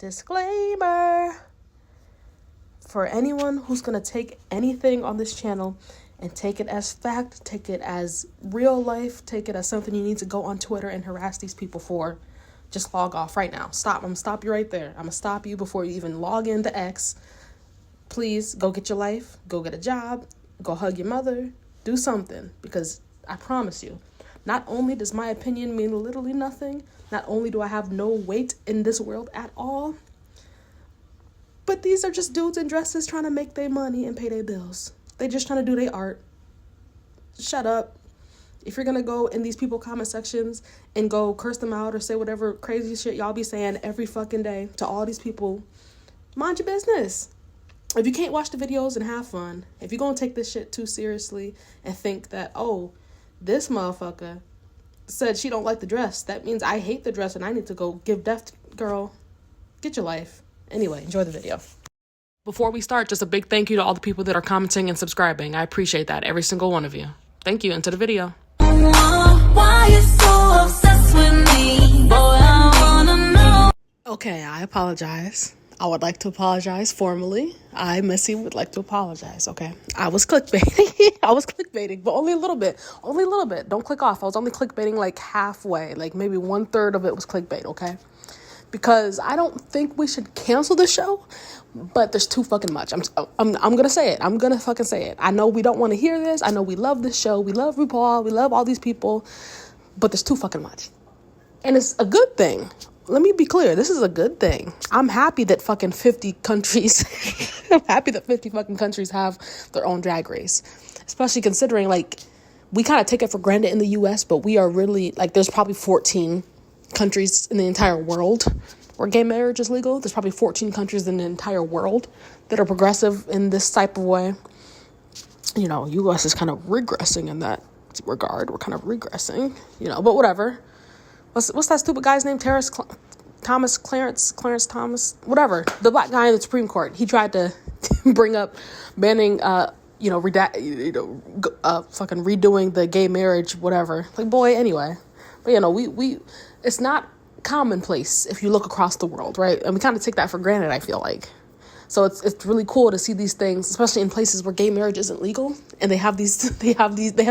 Disclaimer. For anyone who's going to take anything on this channel and take it as fact, take it as real life, take it as something you need to go on Twitter and harass these people for, just log off right now. Stop. I'm going to stop you right there. I'm going to stop you before you even log into X. Please go get your life. Go get a job. Go hug your mother. Do something. Because I promise you, not only does my opinion mean literally nothing, not only do I have no weight in this world at all, but these are just dudes in dresses trying to make their money and pay their bills. They just trying to do their art. Shut up. If you're going to go in these people comment sections and go curse them out or say whatever crazy shit y'all be saying every fucking day to all these people, mind your business. If you can't watch the videos and have fun, if you're going to take this shit too seriously and think that, oh, this motherfucker said she don't like the dress, that means I hate the dress and I need to go give death to, girl, get your life. Anyway, enjoy the video. Before we start, just a big thank you to all the people that are commenting and subscribing. I appreciate that, every single one of you. Thank you, into the video. Why you so obsessed with me? Boy, I wanna know. Okay, I apologize. I would like to apologize formally. I, Missy, would like to apologize, okay? I was clickbaiting. But only a little bit. Only a little bit. Don't click off. I was only clickbaiting like halfway. Like maybe 1/3 of it was clickbait, okay? Because I don't think we should cancel the show, but there's too fucking much. I'm gonna say it. I'm gonna fucking say it. I know we don't want to hear this. I know we love this show. We love RuPaul. We love all these people, but there's too fucking much. And it's a good thing. Let me be clear. This is a good thing. I'm happy that fucking 50 countries, I'm happy that 50 fucking countries have their own drag race, especially considering like we kind of take it for granted in the US, but we are really like, there's probably 14 countries in the entire world where gay marriage is legal. There's probably 14 countries in the entire world that are progressive in this type of way. You know, US is kind of regressing in that regard. We're kind of regressing, you know, but whatever. What's that stupid guy's name? Clarence Thomas, whatever. The black guy in the Supreme Court. He tried to bring up banning, fucking redoing the gay marriage, whatever. Like, boy, anyway. But, you know, we it's not commonplace if you look across the world, right? And we kind of take that for granted, I feel like. So it's really cool to see these things, especially in places where gay marriage isn't legal, and they have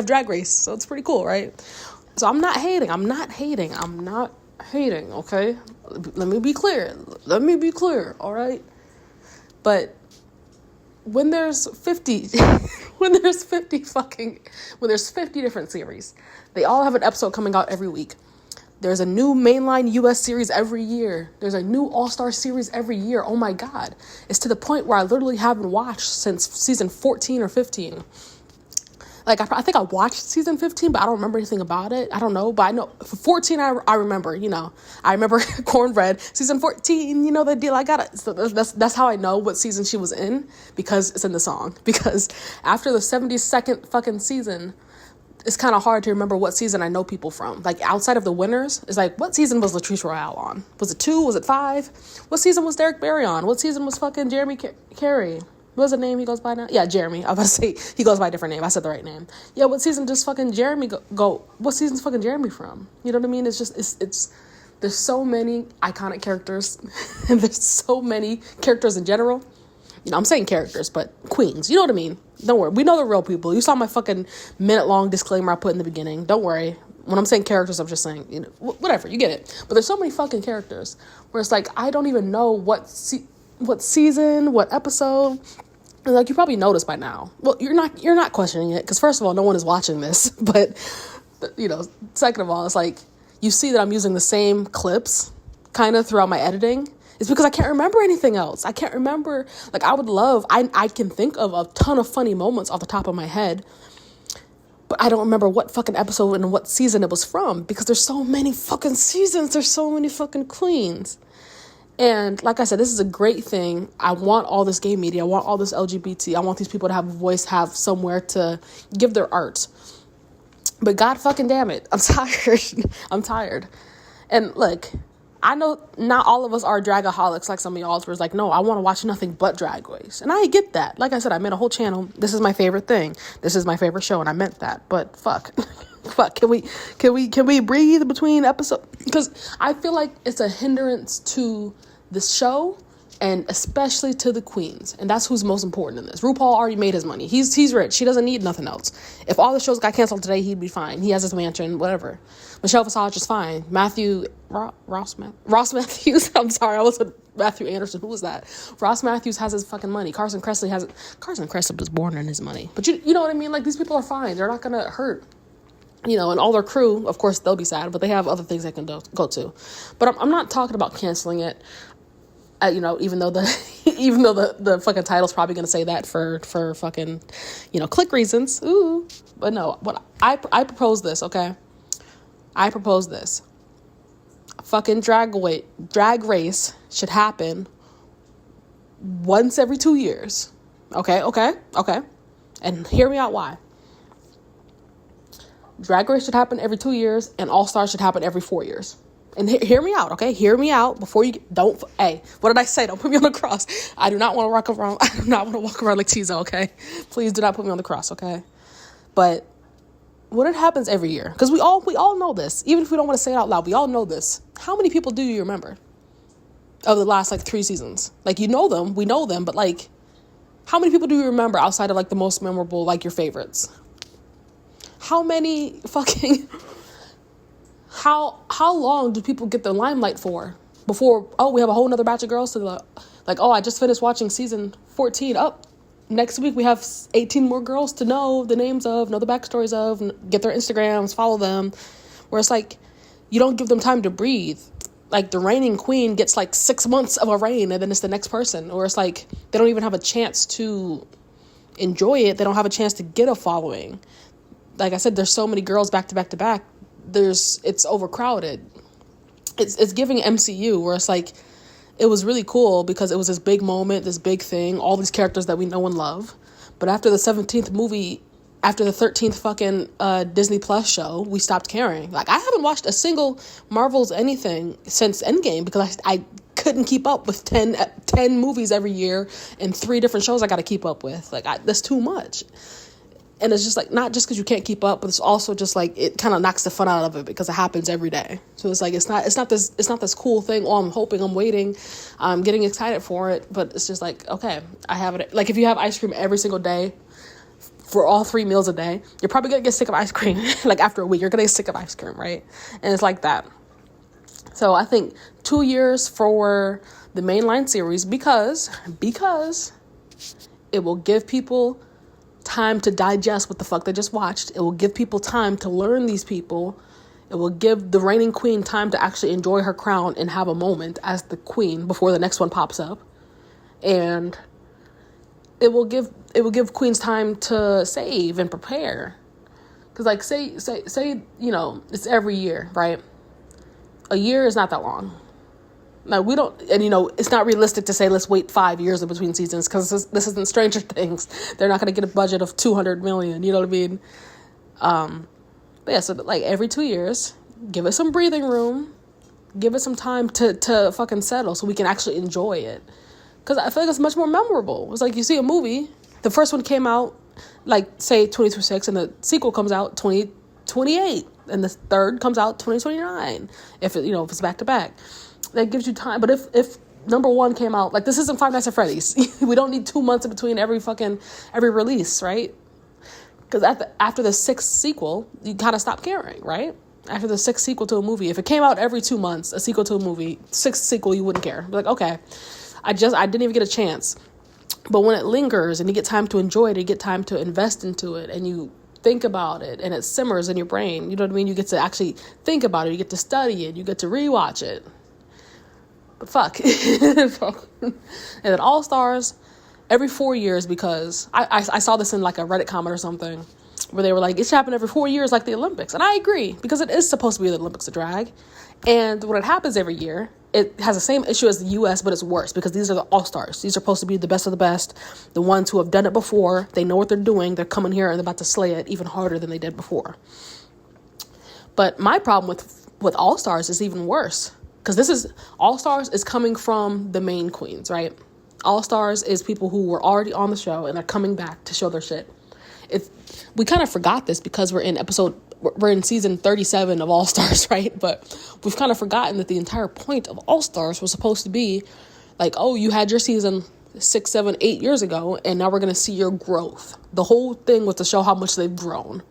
drag race. So it's pretty cool, right? So I'm not hating, okay? Let me be clear, all right? But when there's 50 different series, they all have an episode coming out every week. There's a new mainline US series every year. There's a new all-star series every year. Oh my God. It's to the point where I literally haven't watched since season 14 or 15. Like, I think I watched season 15, but I don't remember anything about it. I don't know, but I know for 14, I remember, you know. I remember Cornbread. Season 14, you know the deal, I got it. So that's how I know what season she was in, because it's in the song. Because after the 72nd fucking season, it's kind of hard to remember what season I know people from. Like, outside of the winners, it's like, what season was Latrice Royale on? Was it 2? Was it 5? What season was Derek Barry on? What season was fucking Jeremy Carey? What's the name he goes by now? Yeah, Jeremy. I was about to say he goes by a different name. I said the right name. Yeah, what season does fucking Jeremy go? What season's fucking Jeremy from? You know what I mean? It's just, it's there's so many iconic characters, and there's so many characters in general. You know, I'm saying characters, but queens. You know what I mean? Don't worry. We know the real people. You saw my fucking minute-long disclaimer I put in the beginning. Don't worry. When I'm saying characters, I'm just saying, you know, whatever. You get it. But there's so many fucking characters where it's like, I don't even know what season, what episode. And like, you probably noticed by now. Well, you're not questioning it, because first of all, no one is watching this. But, you know, second of all, it's like, you see that I'm using the same clips kind of throughout my editing. It's because I can't remember anything else. I can't remember, like, I can think of a ton of funny moments off the top of my head, but I don't remember what fucking episode and what season it was from, because there's so many fucking seasons. There's so many fucking queens. And like I said, this is a great thing. I want all this gay media. I want all this LGBT. I want these people to have a voice, have somewhere to give their art. But God fucking damn it, I'm tired. I'm tired. And look, I know not all of us are dragaholics like some of y'all where it's like, no, I want to watch nothing but Drag Race. And I get that. Like I said, I made a whole channel. This is my favorite thing. This is my favorite show, and I meant that. But fuck. Fuck, can we breathe between episodes? Because I feel like it's a hindrance to this show, and especially to the queens. And that's who's most important in this. RuPaul already made his money. He's rich. He doesn't need nothing else. If all the shows got canceled today, he'd be fine. He has his mansion, whatever. Michelle Visage is fine. Ross Matthews. I'm sorry, I wasn't Matthew Anderson. Who was that? Ross Matthews has his fucking money. Carson Kressley was born in his money. But you know what I mean? Like, these people are fine. They're not gonna hurt. You know, and all their crew, of course, they'll be sad, but they have other things they can go to. But I'm not talking about canceling it. You know, even though the fucking title's probably gonna say that for fucking, you know, click reasons. Ooh, but no. What I propose this, okay? I propose this. Fucking drag race should happen once every 2 years. Okay. And hear me out why. Drag Race should happen every 2 years, and All Stars should happen every 4 years. And hear me out, okay? Hear me out before you hey, what did I say? Don't put me on the cross. I do not want to walk around. I do not want to walk around like Tizo, okay? Please do not put me on the cross, okay? But when it happens every year, because we all know this, even if we don't want to say it out loud, we all know this. How many people do you remember of the last, like, 3 seasons? Like, you know them, we know them, but, like, how many people do you remember outside of, like, the most memorable, like, your favorites? How many fucking... How long do people get the limelight for before, we have a whole nother batch of girls to like, I just finished watching season 14. Next week we have 18 more girls to know the names of, know the backstories of, get their Instagrams, follow them. Where it's like, you don't give them time to breathe. Like, the reigning queen gets like 6 months of a reign and then it's the next person. Or it's like, they don't even have a chance to enjoy it. They don't have a chance to get a following. Like I said, there's so many girls back to back to back. It's overcrowded. It's giving MCU, where it's like, it was really cool because it was this big moment, this big thing, all these characters that we know and love. But after the 17th movie, after the 13th fucking Disney Plus show, we stopped caring. Like, I haven't watched a single Marvel's anything since Endgame because I couldn't keep up with 10 movies every year and 3 different shows I got to keep up with. Like, that's too much. And it's just like, not just because you can't keep up, but it's also just like, it kind of knocks the fun out of it because it happens every day. So it's like, it's not this cool thing. Oh, I'm hoping, I'm waiting, I'm getting excited for it. But it's just like, okay, I have it. Like, if you have ice cream every single day for all 3 meals a day, you're probably going to get sick of ice cream. Like, after a week, you're going to get sick of ice cream, right? And it's like that. So I think 2 years for the mainline series because it will give people time to digest what the fuck they just watched. It will give people time to learn these people. It will give the reigning queen time to actually enjoy her crown and have a moment as the queen before the next one pops up. And it will give queens time to save and prepare. Because, like, say, you know, it's every year, right? A year is not that long. Now, we don't, and, you know, it's not realistic to say let's wait 5 years in between seasons because this isn't Stranger Things. They're not going to get a budget of $200 million, you know what I mean? But yeah, so, like, every 2 years, give it some breathing room, give it some time to fucking settle so we can actually enjoy it. Because I feel like it's much more memorable. It's like, you see a movie, the first one came out, like, say, 2026, and the sequel comes out 2028, and the third comes out 2029, if it's back to back. That gives you time. But if number 1 came out, like, this isn't Five Nights at Freddy's. We don't need 2 months in between every release, right? Because after the 6th sequel, you kind of stop caring, right? After the 6th sequel to a movie, if it came out every 2 months, a sequel to a movie, 6th sequel, you wouldn't care. Be like, okay, I didn't even get a chance. But when it lingers and you get time to enjoy it, you get time to invest into it, and you think about it, and it simmers in your brain, you know what I mean? You get to actually think about it, you get to study it, you get to rewatch it. But fuck. And then All Stars every 4 years, because I saw this in like a Reddit comment or something where they were like, it should happen every 4 years like the Olympics. And I agree, because it is supposed to be the Olympics of drag. And when it happens every year, it has the same issue as the US, but it's worse because these are the All-Stars. These are supposed to be the best of the best, the ones who have done it before. They know what they're doing. They're coming here and they're about to slay it even harder than they did before. But my problem with All-Stars is even worse. Because All-Stars is coming from the main queens, right? All-Stars is people who were already on the show and they're coming back to show their shit. We kind of forgot this because we're in episode we're in season 37 of All Stars, right? But we've kind of forgotten that the entire point of All Stars was supposed to be like, oh, you had your season 6, 7, 8 years ago, and now we're going to see your growth. The whole thing was to show how much they've grown.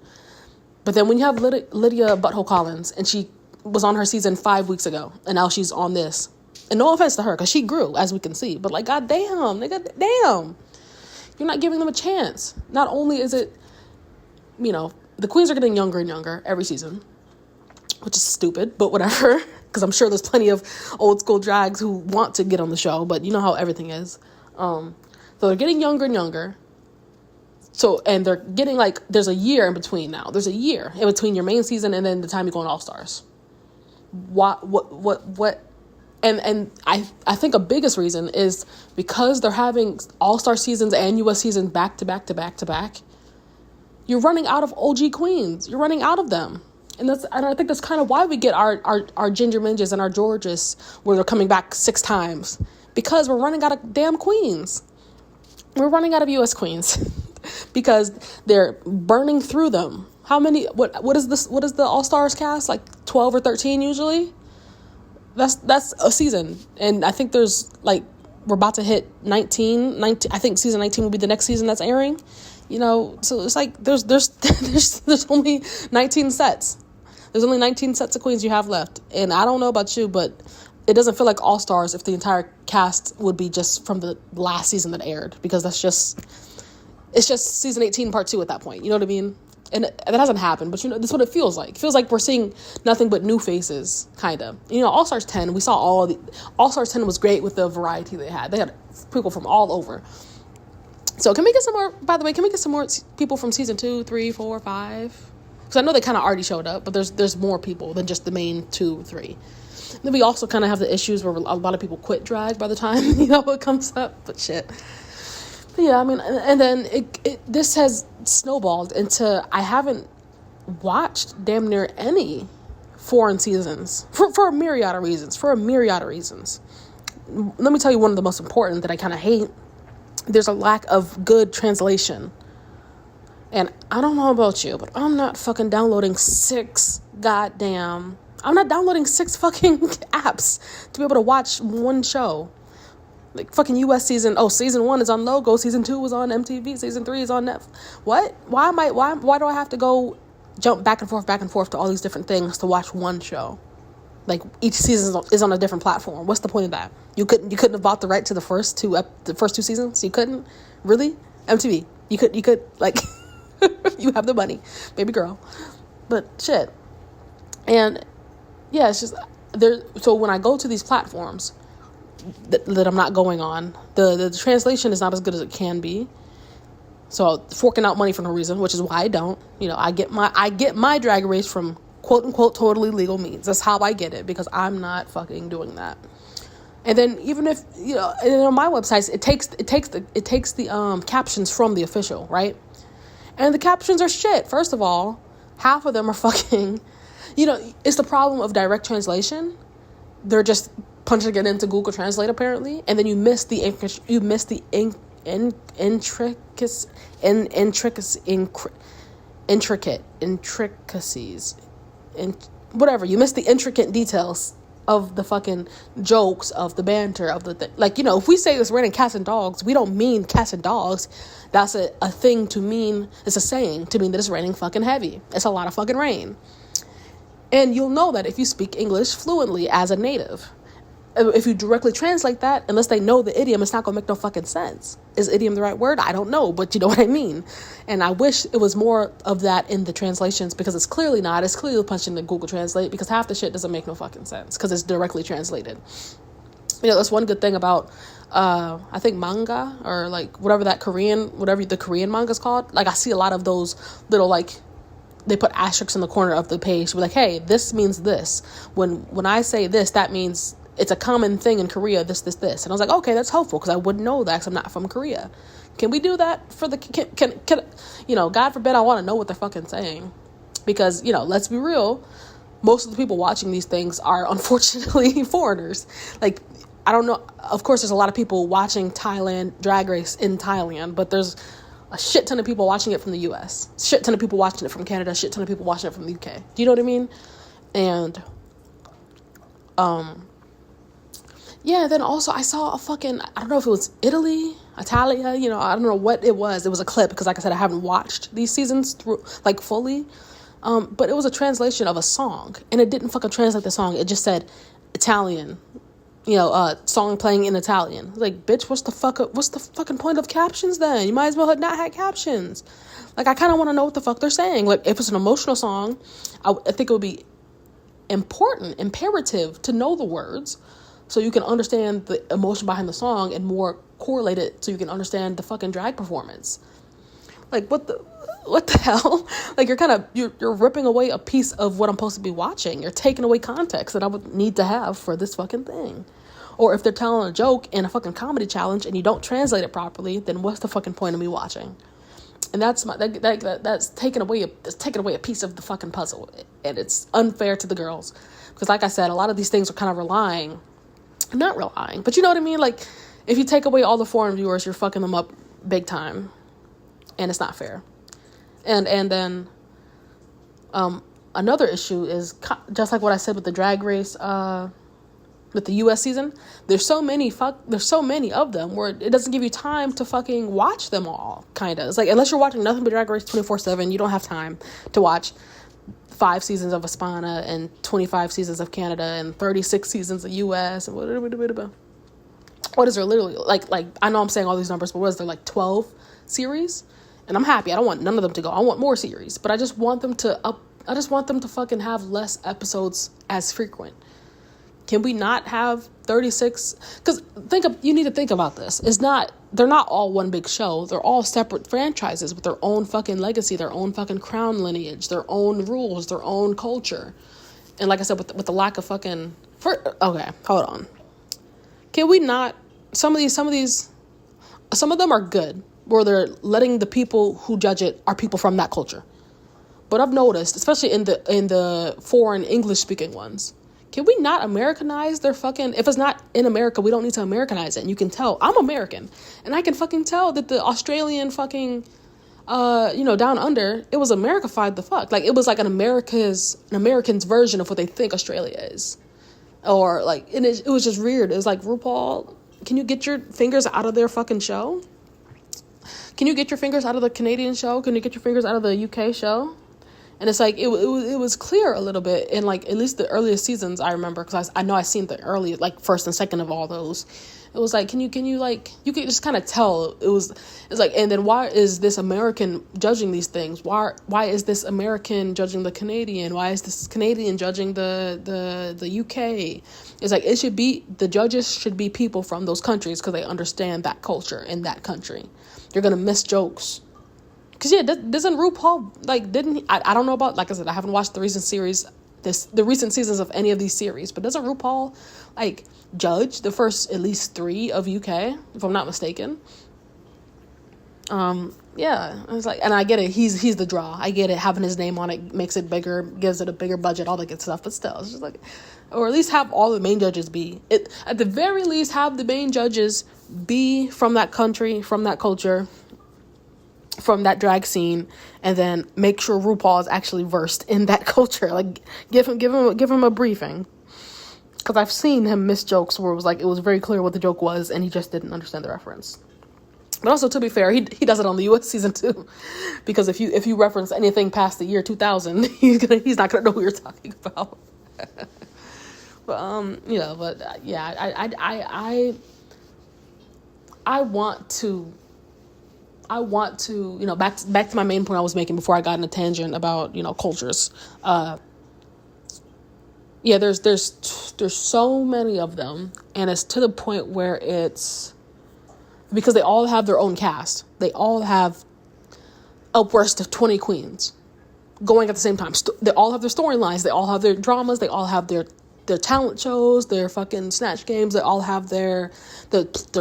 But then when you have Lydia Butthole Collins, and she was on her season 5 weeks ago, and now she's on this. And no offense to her, because she grew, as we can see. But like, goddamn, nigga, damn. You're not giving them a chance. Not only is it, the queens are getting younger and younger every season, which is stupid, but whatever. Because I'm sure there's plenty of old school drags who want to get on the show, but you know how everything is. So they're getting younger and younger. So, and they're getting there's a year in between now. There's a year in between your main season and then the time you go on All Stars. What? And I think a biggest reason is because they're having All-Star seasons and US seasons back to back to back to back. You're running out of OG queens. You're running out of them. And I think that's kind of why we get our Ginger Minges and our Georges where they're coming back 6 times. Because we're running out of damn queens. We're running out of US queens. Because they're burning through them. How many, what is this, what is the All-Stars cast? 12 or 13 usually? That's a season. And I think there's we're about to hit 19. I think season 19 will be the next season that's airing. So it's there's only 19 sets. There's only 19 sets of queens you have left. And I don't know about you, but it doesn't feel like All Stars if the entire cast would be just from the last season that aired, because it's just season 18 part 2 at that point. You know what I mean? And that hasn't happened, but that's what it feels like. It feels like we're seeing nothing but new faces, kind of. All Stars 10, we saw All Stars 10 was great with the variety they had. They had people from all over. So can we get some more, by the way, people from season 2, 3, 4, 5? Because I know they kind of already showed up, but there's more people than just the main 2, 3. Then we also kind of have the issues where a lot of people quit drag by the time, it comes up, but shit. But yeah, and then this has snowballed into, I haven't watched damn near any foreign seasons for a myriad of reasons. Let me tell you one of the most important that I kind of hate. There's a lack of good translation. And I don't know about you, but I'm not fucking downloading 6 fucking apps to be able to watch one show. Fucking US season 1 is on Logo, season 2 is on MTV, season 3 is on Netflix. What? Why do I have to go jump back and forth to all these different things to watch one show? Each season is on a different platform. What's the point of that? You couldn't have bought the right to the first two seasons? You couldn't? Really? MTV. You could you have the money, baby girl. But shit. And yeah, it's just there. So when I go to these platforms that I'm not going on, the translation is not as good as it can be. So forking out money for no reason, which is why I don't. I get my Drag Race from quote unquote totally legal means. That's how I get it, because I'm not fucking doing that. And then even if and on my websites it takes the captions from the official, right? And the captions are shit. First of all, half of them are fucking it's the problem of direct translation. They're just punching it into Google Translate apparently, and then you miss the intricacies, whatever. You miss the intricate details of the fucking jokes, of the banter, of the thing. If we say it's raining cats and dogs, we don't mean cats and dogs. That's a thing to mean. It's a saying to mean that it's raining fucking heavy. It's a lot of fucking rain. And you'll know that if you speak English fluently as a native. If you directly translate that, unless they know the idiom, it's not going to make no fucking sense. Is idiom the right word? I don't know, but you know what I mean. And I wish it was more of that in the translations, because it's clearly not. It's clearly punching the Google Translate, because half the shit doesn't make no fucking sense because it's directly translated. That's one good thing about, I think manga, or whatever the Korean manga is called. I see a lot of those little they put asterisks in the corner of the page. We're hey, this means this. When I say this, that means it's a common thing in Korea, this. And I was okay, that's helpful, because I wouldn't know that because I'm not from Korea. Can we do that for can God forbid I want to know what they're fucking saying. Because, let's be real, most of the people watching these things are unfortunately foreigners. I don't know, of course there's a lot of people watching Thailand Drag Race in Thailand, but there's a shit ton of people watching it from the US, shit ton of people watching it from Canada, shit ton of people watching it from the UK. Do you know what I mean? And yeah, then also I saw a fucking, I don't know if it was Italia, you know, I don't know what it was. It was a clip because, like I said, I haven't watched these seasons through, like, fully. But it was a translation of a song, and it didn't fucking translate the song. It just said Italian, you know, song playing in Italian. Like, bitch, what's the fucking point of captions then? You might as well have not had captions. Like, I kind of want to know what the fuck they're saying. Like, if it's an emotional song, I think it would be imperative to know the words so you can understand the emotion behind the song and more correlate it so you can understand the fucking drag performance. Like, what the hell? Like, you're ripping away a piece of what I'm supposed to be watching. You're taking away context that I would need to have for this fucking thing. Or if they're telling a joke in a fucking comedy challenge and you don't translate it properly, then what's the fucking point of me watching? And that's taking away a piece of the fucking puzzle, and it's unfair to the girls because, like I said, a lot of these things are kind of not relying, but you know what I mean. Like, if you take away all the foreign viewers, you're fucking them up big time, and it's not fair. And then another issue is just like what I said with the Drag Race. With the US season, there's so many of them where it doesn't give you time to fucking watch them all, kind of. It's like, unless you're watching nothing but Drag Race 24/7, you don't have time to watch 5 seasons of Hispana and 25 seasons of Canada and 36 seasons of US and what is there literally, like I know I'm saying all these numbers, but what is there, like 12 series? And I'm happy. I don't want none of them to go. I want more series, but I just want them to fucking have less episodes as frequent. Can we not have 36? Because you need to think about this. They're not all one big show. They're all separate franchises with their own fucking legacy, their own fucking crown lineage, their own rules, their own culture. And like I said, with the lack of fucking... Okay, hold on. Can we not... Some of them are good, where they're letting the people who judge it are people from that culture. But I've noticed, especially in the foreign English-speaking ones, can we not Americanize their fucking... If it's not in America, we don't need to Americanize it. And you can tell. I'm American. And I can fucking tell that the Australian fucking, down under, it was Americified the fuck. Like, it was like an American's version of what they think Australia is. Or, like, and it was just weird. It was like, RuPaul, can you get your fingers out of their fucking show? Can you get your fingers out of the Canadian show? Can you get your fingers out of the UK show? And it's like, it was clear a little bit in, like, at least the earliest seasons I remember, because I know I seen the early, like, first and second of all those. It was like, can you like, you could just kind of tell. It's like, and then why is this American judging these things? Why is this American judging the Canadian? Why is this Canadian judging the UK? It's like, the judges should be people from those countries because they understand that culture in that country. You're going to miss jokes. Because, yeah, doesn't RuPaul, like, didn't he, I don't know about, like I said, I haven't watched the recent seasons of any of these series, but doesn't RuPaul, like, judge the first at least 3 of UK, if I'm not mistaken? Yeah, I was like, and I get it, he's the draw. I get it, having his name on it makes it bigger, gives it a bigger budget, all that good stuff, but still, it's just like, or at least have all the main judges at the very least, have the main judges be from that country, from that culture, from that drag scene, and then make sure RuPaul is actually versed in that culture. Like, give him a briefing, because I've seen him miss jokes where it was like, it was very clear what the joke was and he just didn't understand the reference. But also, to be fair, he does it on the US season too, because if you reference anything past the year 2000, he's not gonna know who you're talking about. But I want to, back to my main point I was making before I got in a tangent about, cultures. There's so many of them, and it's to the point where it's, because they all have their own cast. They all have upwards of 20 queens going at the same time. They all have their storylines. They all have their dramas. They all have their talent shows, their fucking snatch games. They all have their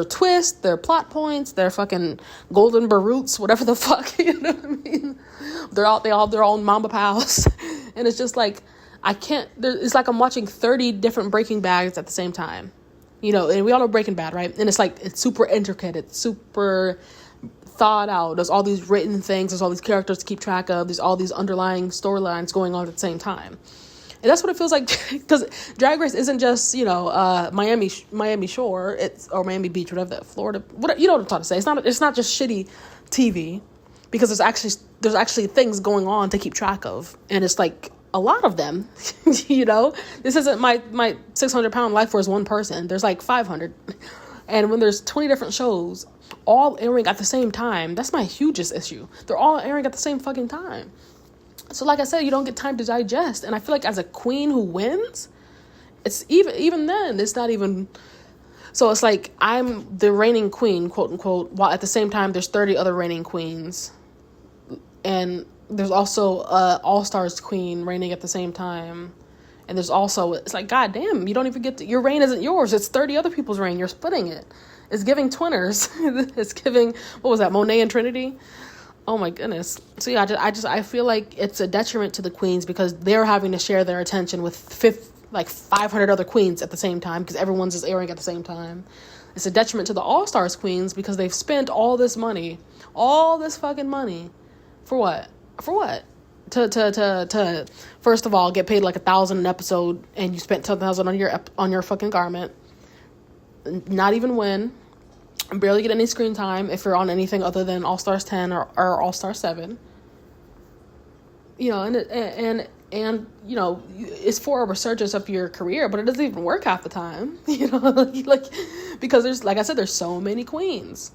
twists, their plot points, their fucking golden baroots, whatever the fuck, you know what I mean? They all have their own mamba pals. And it's just like, it's like I'm watching 30 different Breaking Bads at the same time. And we all know Breaking Bad, right? And it's like, it's super intricate. It's super thought out. There's all these written things. There's all these characters to keep track of. There's all these underlying storylines going on at the same time. And that's what it feels like, because Drag Race isn't just, Miami Shore, or Miami Beach, whatever that, Florida, whatever, you know what I'm trying to say. It's not just shitty TV, because there's actually things going on to keep track of, and it's like a lot of them. This isn't my 600-pound life where it's one person. There's like 500, and when there's 20 different shows all airing at the same time, that's my hugest issue. They're all airing at the same fucking time. So like I said, you don't get time to digest. And I feel like as a queen who wins, it's even then, it's not even... So it's like I'm the reigning queen, quote unquote, while at the same time there's 30 other reigning queens. And there's also All-Stars queen reigning at the same time. And there's also... It's like, goddamn, you don't even get to... Your reign isn't yours. It's 30 other people's reign. You're splitting it. It's giving twinners. It's giving... What was that? Monet and Trinity? Oh my goodness. So yeah, I feel like it's a detriment to the queens, because they're having to share their attention with 500 other queens at the same time, because everyone's just airing at the same time. It's a detriment to the All-Stars queens, because they've spent all this fucking money for what? To first of all get paid like $1,000 an episode, and you spent $10,000 on your fucking garment, not even win. Barely get any screen time if you're on anything other than All Stars 10 or All Star 7. And it's for a resurgence of your career, but it doesn't even work half the time. Because there's, like I said, there's so many queens.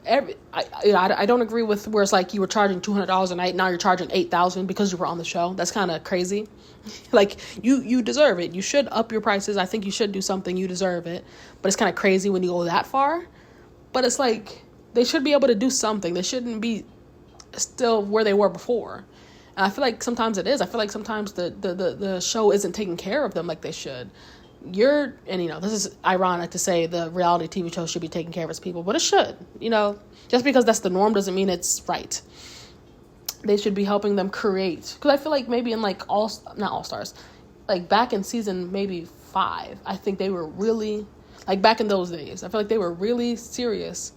I don't agree with where it's like you were charging $200 a night, now you're charging $8,000 because you were on the show. That's kind of crazy. Like, you deserve it. You should up your prices. I think you should do something. You deserve it. But it's kind of crazy when you go that far. But it's like, they should be able to do something. They shouldn't be still where they were before. And I feel like sometimes it is. I feel like sometimes the show isn't taking care of them like they should. This is ironic to say the reality TV show should be taking care of its people, but it should. Just because that's the norm doesn't mean it's right. They should be helping them create. Because I feel like maybe in not All Stars, like back in season maybe 5, I think they were really... Like back in those days, I feel like they were really serious.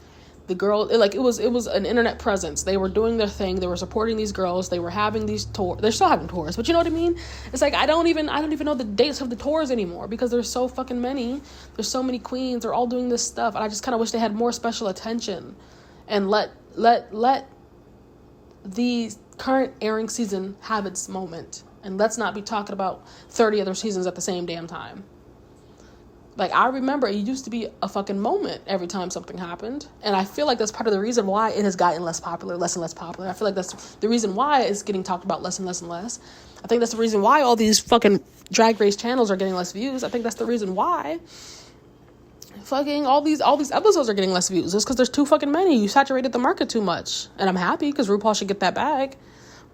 The girl, it was an internet presence. They were doing their thing. They were supporting these girls. They were having these tours. They're still having tours, but you know what I mean? It's like, I don't even know the dates of the tours anymore, because there's so fucking many. There's so many queens. They're all doing this stuff. And I just kind of wish they had more special attention and let the current airing season have its moment. And let's not be talking about 30 other seasons at the same damn time. Like, I remember it used to be a fucking moment every time something happened. And I feel like that's part of the reason why it has gotten less and less popular. I feel like that's the reason why it's getting talked about less and less and less. I think that's the reason why all these fucking Drag Race channels are getting less views. I think that's the reason why fucking all these episodes are getting less views. It's because there's too fucking many. You saturated the market too much. And I'm happy because RuPaul should get that bag.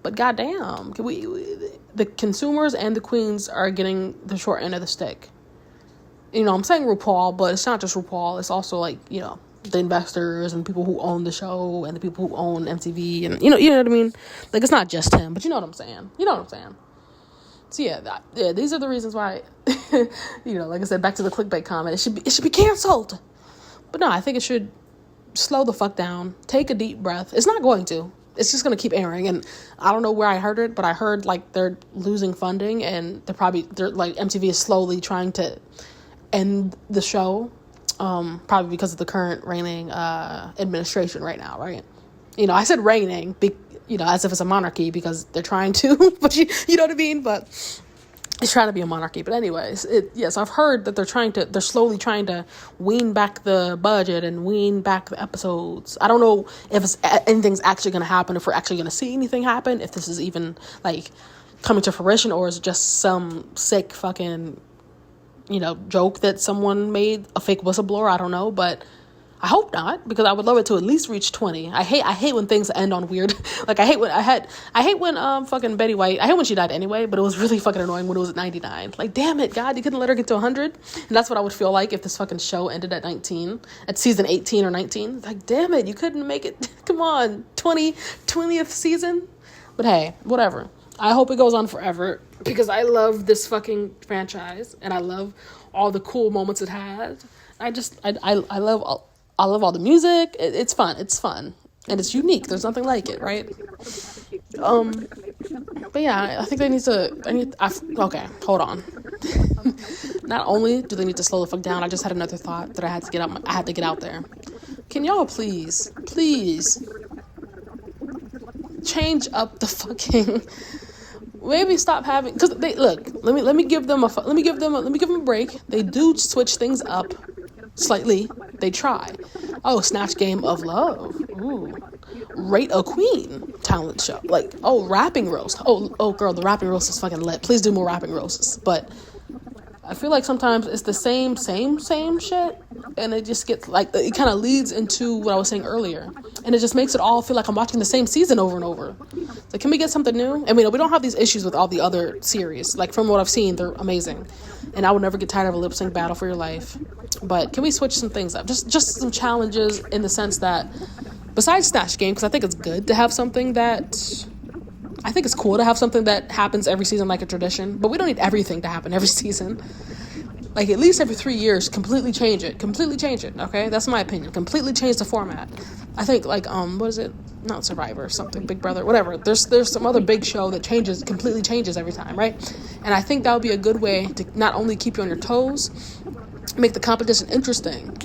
But goddamn, the consumers and the queens are getting the short end of the stick. I'm saying RuPaul, but it's not just RuPaul. It's also like, the investors and people who own the show and the people who own MTV and, you know what I mean? Like, it's not just him, but you know what I'm saying. So yeah, these are the reasons why, like I said, back to the clickbait comment, it should be canceled. But no, I think it should slow the fuck down. Take a deep breath. It's not going to. It's just going to keep airing. And I don't know where I heard it, but I heard like they're losing funding, and they're like MTV is slowly trying to end the show, probably because of the current reigning administration right now, right? I said reigning, as if it's a monarchy, because they're trying to, but you know what I mean? But it's trying to be a monarchy. But anyways, yes, I've heard that they're slowly trying to wean back the budget and wean back the episodes. I don't know if anything's actually going to happen, if we're actually going to see anything happen, if this is even like coming to fruition, or is it just some sick fucking joke that someone made, a fake whistleblower. I don't know, but I hope not, because I would love it to at least reach 20. I hate when things end on weird. Like, I hate when fucking Betty White, I hate when she died anyway, but it was really fucking annoying when it was at 99. Like, damn it, God, you couldn't let her get to 100? And that's what I would feel like if this fucking show ended at 19, at season 18 or 19. Like, damn it, you couldn't make it. Come on, 20th season? But hey, whatever. I hope it goes on forever, because I love this fucking franchise, and I love all the cool moments it has. I love all the music. It's fun. and it's unique. There's nothing like it, right? But yeah, I think they need to. Okay, hold on. Not only do they need to slow the fuck down, I just had another thought that I had to get out there. Can y'all please change up the fucking? Maybe stop having, because they look. Let me give them a break. They do switch things up slightly. They try. Oh, Snatch Game of Love. Ooh. Rate a Queen talent show. Like, oh, rapping roast. Oh girl, the rapping roast is fucking lit. Please do more rapping roasts. But I feel like sometimes it's the same shit, and it just gets like, it kind of leads into what I was saying earlier, and it just makes it all feel like I'm watching the same season over and over. Like, can we get something new? And we don't have these issues with all the other series. Like, from what I've seen, they're amazing, and I would never get tired of a lip sync battle for your life. But can we switch some things up? Just some challenges, in the sense that, besides Snatch Game, because I think it's good to have something that, I think it's cool to have something that happens every season like a tradition, but we don't need everything to happen every season. Like, at least every 3 years, completely change it, okay? That's my opinion. Completely change the format. I think, like, what is it? Not Survivor, something, Big Brother, whatever. There's some other big show that completely changes every time, right? And I think that would be a good way to not only keep you on your toes, make the competition interesting.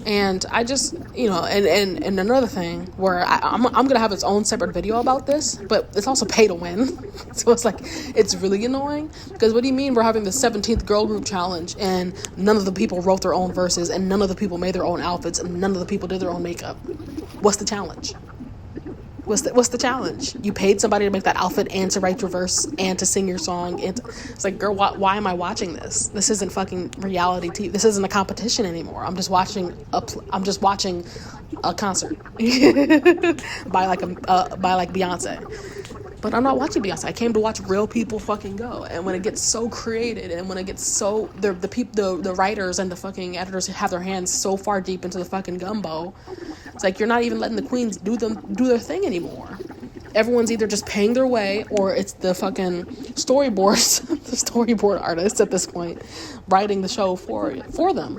And I just, and another thing where I'm going to have its own separate video about this, but it's also pay to win. So it's like, it's really annoying, because what do you mean we're having the 17th girl group challenge and none of the people wrote their own verses, and none of the people made their own outfits, and none of the people did their own makeup? What's the challenge? What's the challenge? You paid somebody to make that outfit and to write your verse and to sing your song. It's like, girl, why am I watching this? This isn't fucking reality TV. This isn't a competition anymore. I'm just watching a concert by Beyonce. But I'm not watching Beyonce. I came to watch real people fucking go. And when it gets so created, and when it gets so, the writers and the fucking editors have their hands so far deep into the fucking gumbo, it's like, you're not even letting the queens do their thing anymore. Everyone's either just paying their way, or it's the fucking storyboard artists at this point writing the show for them,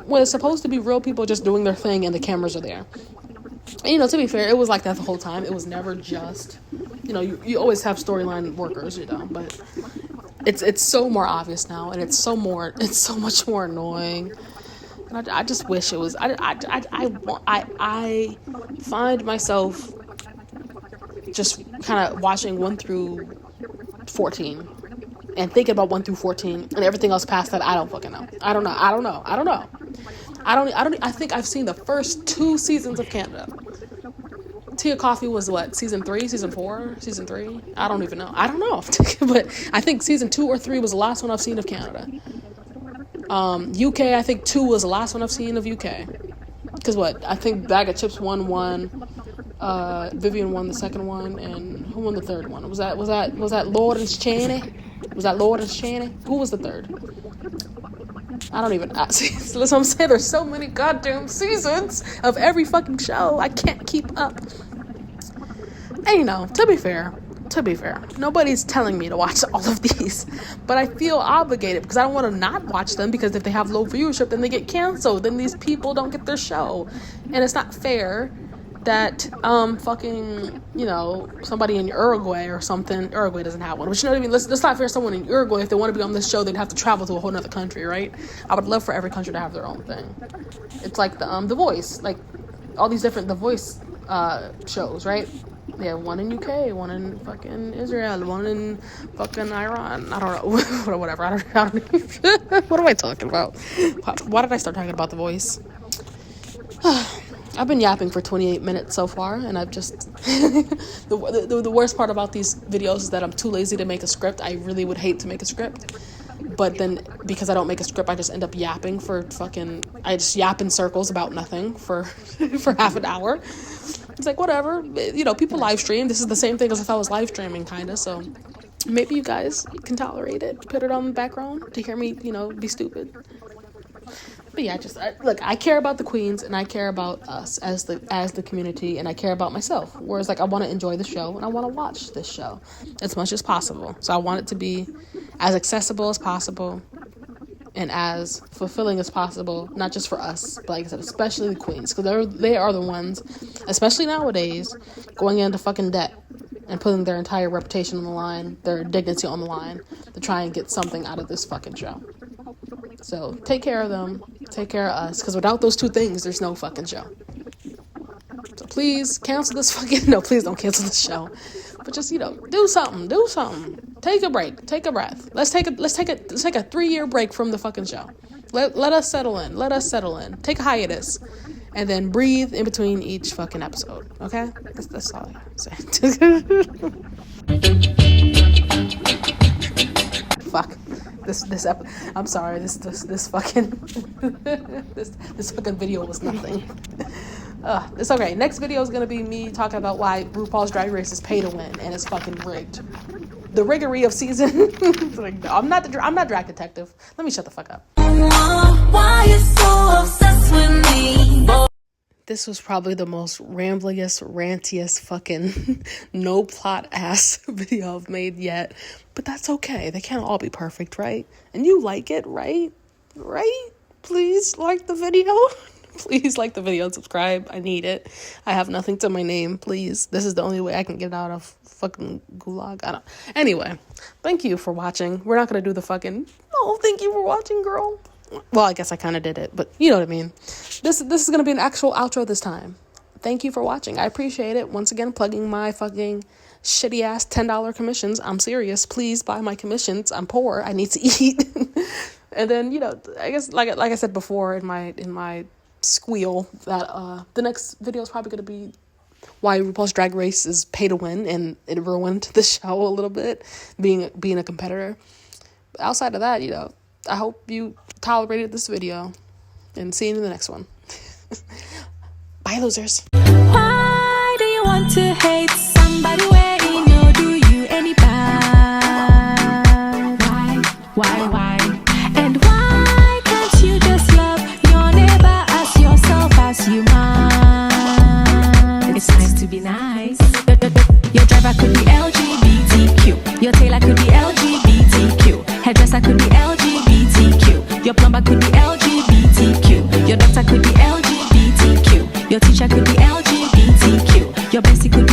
when it's supposed to be real people just doing their thing and the cameras are there. And, to be fair, it was like that the whole time. It was never just, you always have storyline workers, but it's so more obvious now, and it's so much more annoying. And I just wish it was. I find myself just kind of watching 1 through 14 and thinking about 1 through 14, and everything else past that, I don't fucking know. I don't know. I think I've seen the first 2 seasons of Canada. Tea of Coffee was what, season 3, season 4, season 3? I don't even know. But I think season 2 or 3 was the last one I've seen of Canada. UK, I think 2 was the last one I've seen of UK. Because I think Bag of Chips won one, Vivian won the second one, and who won the third one? Was that Lawrence Chaney? Was that Lawrence Chaney? Who was the third? I don't even see. That's what I'm saying. There's so many goddamn seasons of every fucking show. I can't keep up. And to be fair, nobody's telling me to watch all of these, but I feel obligated because I don't want to not watch them, because if they have low viewership, then they get canceled. Then these people don't get their show, and it's not fair that somebody in Uruguay or something. Uruguay doesn't have one, but you know what I mean. Let's not fair someone in Uruguay, if they want to be on this show, they'd have to travel to a whole other country, right? I would love for every country to have their own thing. It's like the Voice, like all these different The Voice shows, right? They have one in UK, one in fucking Israel, one in fucking Iran. I don't know, whatever. I don't what am I talking about? Why did I start talking about The Voice? I've been yapping for 28 minutes so far, and I've just the worst part about these videos is that I'm too lazy to make a script. I really would hate to make a script, but then because I don't make a script, I just end up yapping I just yap in circles about nothing for half an hour. It's like, whatever, people live stream. This is the same thing as if I was live streaming, kind of. So maybe you guys can tolerate it. Put it on the background to hear me, be stupid. But yeah, I care about the queens, and I care about us as the community, and I care about myself. Whereas, I want to enjoy the show, and I want to watch this show as much as possible. So I want it to be as accessible as possible. and as fulfilling as possible, not just for us, but like I said, especially the queens, because they are the ones, especially nowadays, going into fucking debt and putting their entire reputation on the line, their dignity on the line, to try and get something out of this fucking show. So take care of them, take care of us, because without those two things, there's no fucking show. So please cancel this fucking, no, please don't cancel the show, but just, you know, do something, take a break, take a breath. Let's take a 3-year break from the fucking show. Let us settle in, take a hiatus, and then breathe in between each fucking episode. Okay, that's all I gotta say. Fuck I'm sorry, this fucking this fucking video was nothing. It's okay. Next video is gonna be me talking about why RuPaul's Drag Race is pay to win and it's fucking rigged. The riggery of season. Like, no, I'm not drag detective. Let me shut the fuck up. Why you so obsessed with me, boy? This was probably the most rambliest, rantiest, fucking no plot ass video I've made yet. But that's okay. They can't all be perfect, right? And you like it, right? Right? Please like the video. Please like the video and subscribe. I need it. I have nothing to my name. Please. This is the only way I can get out of fucking gulag. Anyway, thank you for watching. We're not going to do the fucking, oh, thank you for watching, girl. Well, I guess I kind of did it, but you know what I mean. This is going to be an actual outro this time. Thank you for watching. I appreciate it. Once again, plugging my fucking shitty ass $10 commissions. I'm serious. Please buy my commissions. I'm poor. I need to eat. And then, you know, I guess like I said before in my squeal that the next video is probably going to be why RuPaul's Drag Race is pay to win, and it ruined the show a little bit being a competitor. But outside of that, you know, I hope you tolerated this video, and see you in the next one. Bye, losers. Why do you want to hate somebody when you know do you any bad? Why? And why can't you just love your neighbor as yourself as you might? It's nice to be nice. Your driver could be LGBTQ. Your tailor could be LGBTQ. Hairdresser could be LGBTQ. Your plumber could be LGBTQ. Your doctor could be LGBTQ. Your teacher could be LGBTQ. Your bestie could be